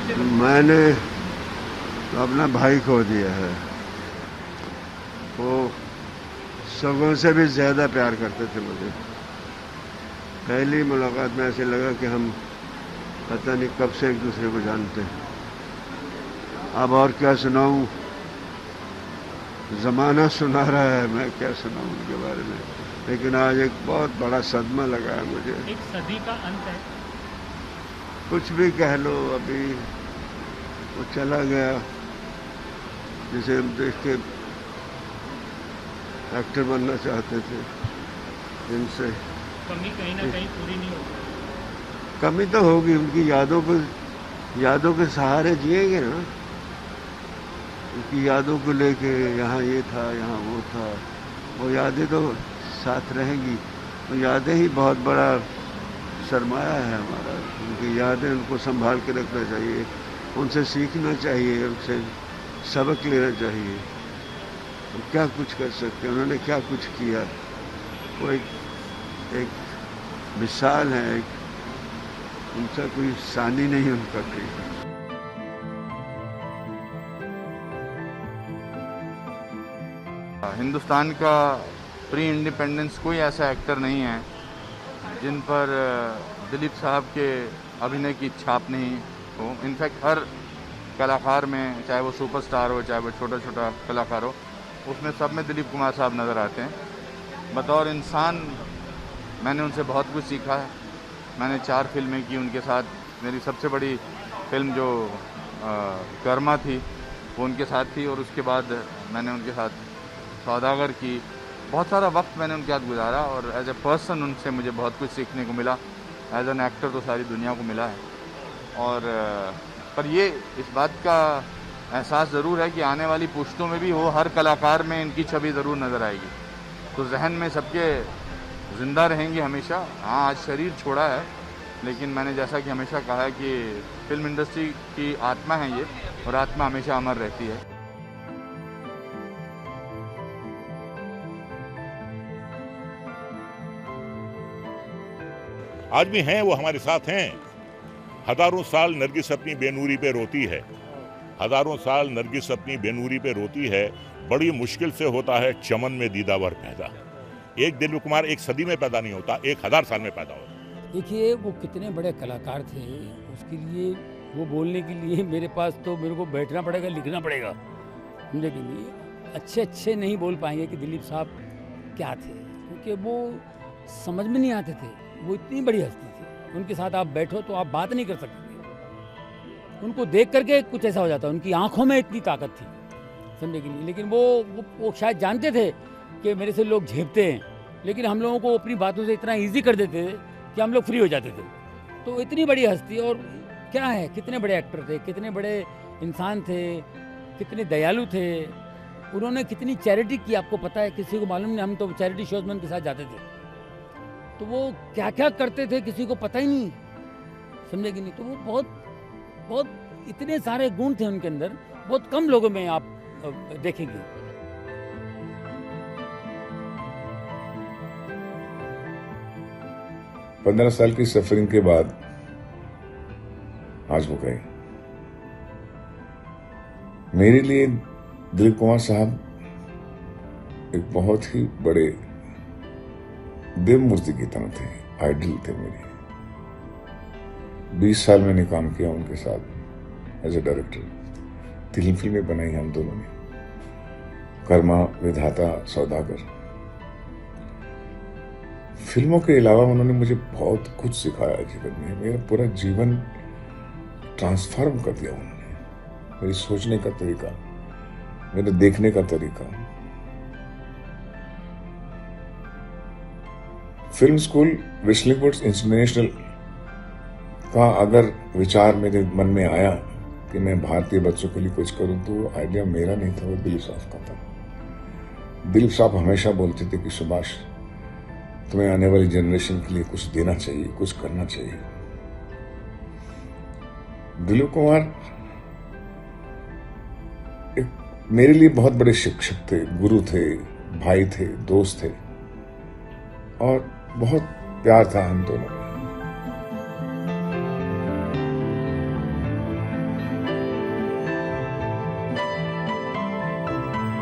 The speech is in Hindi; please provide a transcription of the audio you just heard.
मैंने तो अपना भाई खो दिया है। वो सगों से भी ज़्यादा प्यार करते थे मुझे। पहली मुलाकात में ऐसे लगा कि हम पता नहीं कब से एक दूसरे को जानते हैं। अब और क्या सुनाऊं, ज़माना सुना रहा है, मैं क्या सुनाऊं उनके बारे में। लेकिन आज एक बहुत बड़ा सदमा लगा है मुझे। एक सदी का अंत है। कुछ भी कह लो, अभी वो चला गया जिसे हम देख के एक्टर बनना चाहते थे। जिनसे कमी कहीं ना कहीं पूरी नहीं होगी। कमी तो होगी, उनकी यादों के सहारे जिएंगे ना। उनकी यादों को लेके यहाँ ये था, यहाँ वो था, वो यादें तो साथ रहेंगी। वो यादें ही बहुत बड़ा सरमाया है हमारा। उनकी यादें, उनको संभाल के रखना चाहिए, उनसे सीखना चाहिए, उनसे सबक लेना चाहिए। वो क्या कुछ कर सकते हैं, उन्होंने क्या कुछ किया। वो एक मिसाल है, उनसा कोई सानी नहीं उनका कोई। हिंदुस्तान का प्री इंडिपेंडेंस कोई ऐसा एक्टर नहीं है जिन पर दिलीप साहब के अभिनय की छाप नहीं हो। इनफैक्ट हर कलाकार में, चाहे वो सुपरस्टार हो चाहे वो छोटा छोटा कलाकार हो, उसमें सब में दिलीप कुमार साहब नज़र आते हैं। बतौर इंसान मैंने उनसे बहुत कुछ सीखा है। मैंने 4 फिल्में की उनके साथ। मेरी सबसे बड़ी फिल्म जो कर्मा थी वो उनके साथ थी, और उसके बाद मैंने उनके साथ सौदागर की। बहुत सारा वक्त मैंने उनके साथ गुजारा, और एज ए पर्सन उनसे मुझे बहुत कुछ सीखने को मिला। एज एन एक्टर तो सारी दुनिया को मिला है। और पर ये इस बात का एहसास ज़रूर है कि आने वाली पुश्तों में भी वो हर कलाकार में इनकी छवि ज़रूर नज़र आएगी, तो जहन में सबके ज़िंदा रहेंगे हमेशा। हाँ, आज शरीर छोड़ा है, लेकिन मैंने जैसा कि हमेशा कहा है कि फिल्म इंडस्ट्री की आत्मा है ये, और आत्मा हमेशा अमर रहती है। आज भी हैं, वो हमारे साथ हैं। हजारों साल नरगिस अपनी बेनूरी पे रोती है, हजारों साल नरगिस अपनी बेनूरी पे रोती है। बड़ी मुश्किल से होता है चमन में दीदावर पैदा। एक दिलीप कुमार एक सदी में पैदा नहीं होता, 1000 साल में पैदा होता। देखिए, वो कितने बड़े कलाकार थे। उसके लिए, वो बोलने के लिए मेरे पास तो मेरे को बैठना पड़ेगा, लिखना पड़ेगा। समझे कि नहीं? अच्छे नहीं बोल पाएंगे कि दिलीप साहब क्या थे, क्योंकि वो समझ में नहीं आते थे। वो इतनी बड़ी हस्ती थी, उनके साथ आप बैठो तो आप बात नहीं कर सकते। उनको देख करके कुछ ऐसा हो जाता, उनकी आंखों में इतनी ताकत थी, समझे कि नहीं? लेकिन वो शायद जानते थे कि मेरे से लोग झेपते हैं, लेकिन हम लोगों को अपनी बातों से इतना इजी कर देते थे कि हम लोग फ्री हो जाते थे। तो इतनी बड़ी हस्ती, और क्या है, कितने बड़े एक्टर थे, कितने बड़े इंसान थे, कितने दयालु थे। उन्होंने कितनी चैरिटी की, आपको पता है? किसी को मालूम नहीं। हम तो चैरिटी शोज में उनके साथ जाते थे, तो वो क्या क्या करते थे किसी को पता ही नहीं, समझे कि नहीं? तो वो बहुत इतने सारे गुण थे उनके अंदर, बहुत कम लोगों में आप देखेंगे। पंद्रह साल की सफरिंग के बाद आज वो गए। मेरे लिए दिलीप कुमार साहब एक बहुत ही बड़े देव मूर्ति की तरह थे, आइडल थे मेरे। 20 साल मैंने काम किया उनके साथ एज ए डायरेक्टर। 3 फिल्में बनाई हम दोनों ने, कर्मा, विधाता, सौदागर। फिल्मों के अलावा उन्होंने मुझे बहुत कुछ सिखाया जीवन में। मेरा पूरा जीवन ट्रांसफॉर्म कर दिया उन्होंने। मेरी सोचने का तरीका, मेरे देखने का तरीका। Film school whistling woods international का अगर विचार मेरे मन में आया कि मैं भारतीय बच्चों के लिए कुछ करूं, तो वो आइडिया मेरा नहीं था, वो दिलीप साहब का था। दिलीप साहब हमेशा बोलते थे कि सुभाष, तुम्हें आने वाली जनरेशन के लिए कुछ देना चाहिए, कुछ करना चाहिए। दिलीप कुमार एक मेरे लिए बहुत बड़े शिक्षक थे, गुरु थे, भाई थे, दोस्त थे, और बहुत प्यार था हम दोनों में।